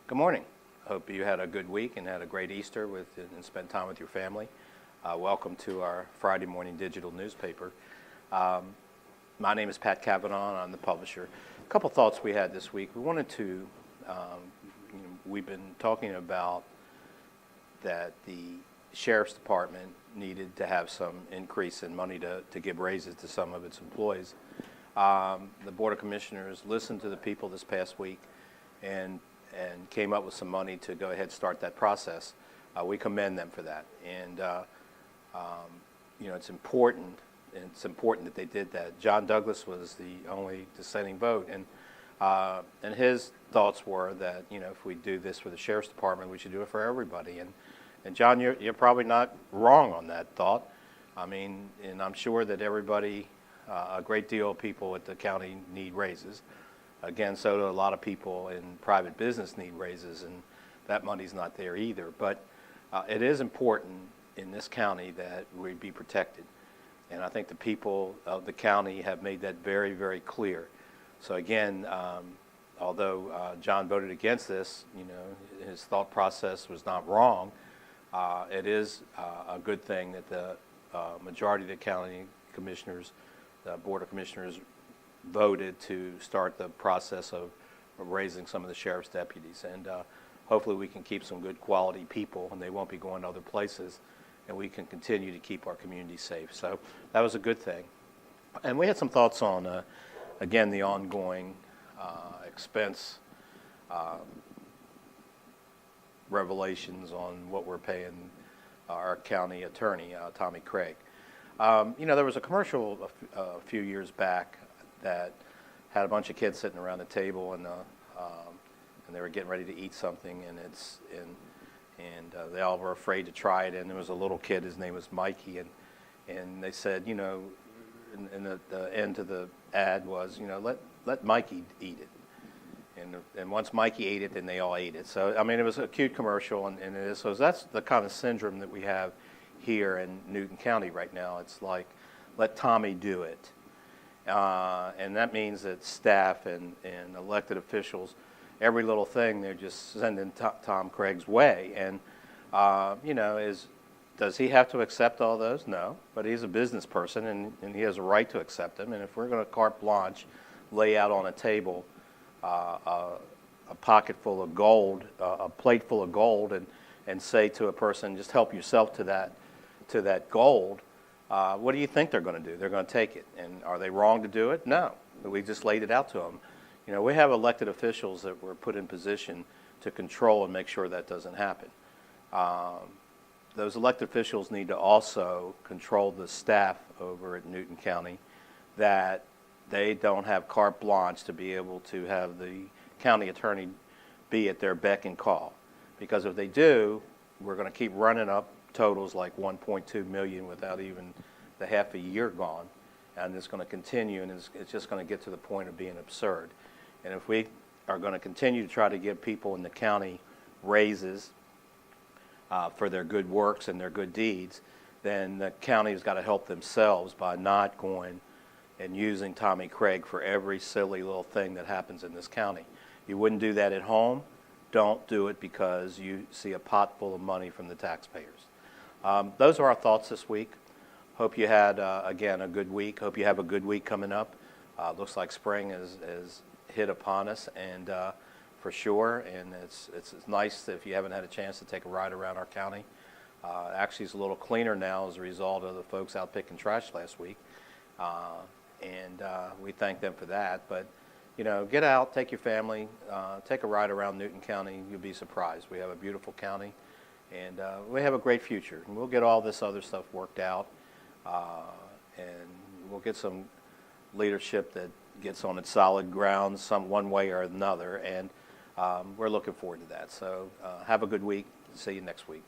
Good morning. Hope you had a good week and had a great Easter and spent time with your family. Welcome to our Friday morning digital newspaper. My name is Pat Cavanaugh, and I'm the publisher. A couple thoughts we had this week. We wanted to, we've been talking about that the Sheriff's Department needed to have some increase in money to give raises to some of its employees. The Board of Commissioners listened to the people this past week and came up with some money to go ahead and start that process. We commend them for that. And, it's important that they did that. John Douglas was the only dissenting vote. And his thoughts were that, if we do this for the Sheriff's Department, we should do it for everybody. And John, you're probably not wrong on that thought. And I'm sure that everybody, a great deal of people at the county need raises. Again, so do a lot of people in private business need raises, and that money's not there either. But it is important in this county that we be protected. And I think the people of the county have made that very, very clear. So again, although John voted against this, his thought process was not wrong. It is a good thing that the majority of the county commissioners, the Board of Commissioners, voted to start the process of raising some of the sheriff's deputies. And hopefully we can keep some good quality people, and they won't be going to other places, and we can continue to keep our community safe. So that was a good thing. And we had some thoughts on, again, the ongoing expense revelations on what we're paying our county attorney, Tommy Craig. There was a commercial a few years back that had a bunch of kids sitting around the table, and they were getting ready to eat something, and they all were afraid to try it. And there was a little kid, his name was Mikey, and they said, and the end to the ad was, let Mikey eat it. And once Mikey ate it, then they all ate it. So it was a cute commercial, and it is. So that's the kind of syndrome that we have here in Newton County right now. It's like, let Tommy do it. And that means that staff and elected officials, every little thing, they're just sending Tom Craig's way. And, does he have to accept all those? No, but he's a business person, and he has a right to accept them. And if we're going to carte blanche, lay out on a table a pocket full of gold, a plate full of gold, and say to a person, just help yourself to that gold, what do you think they're going to do? They're going to take it. And are they wrong to do it? No. We just laid it out to them. We have elected officials that were put in position to control and make sure that doesn't happen. Those elected officials need to also control the staff over at Newton County, that they don't have carte blanche to be able to have the county attorney be at their beck and call. Because if they do, we're going to keep running up totals like 1.2 million without even the half a year gone, and it's going to continue, and it's just going to get to the point of being absurd. And if we are going to continue to try to give people in the county raises for their good works and their good deeds, then the county has got to help themselves by not going and using Tommy Craig for every silly little thing that happens in this county. You wouldn't do that at home. Don't do it because you see a pot full of money from the taxpayers. Those are our thoughts this week. Hope you had, again, a good week. Hope you have a good week coming up. Looks like spring is hit upon us, and for sure. And it's nice if you haven't had a chance to take a ride around our county. Actually, it's a little cleaner now as a result of the folks out picking trash last week, and we thank them for that. But get out, take your family, take a ride around Newton County. You'll be surprised. We have a beautiful county. And we have a great future. And we'll get all this other stuff worked out, and we'll get some leadership that gets on its solid ground one way or another, and we're looking forward to that. So have a good week. See you next week.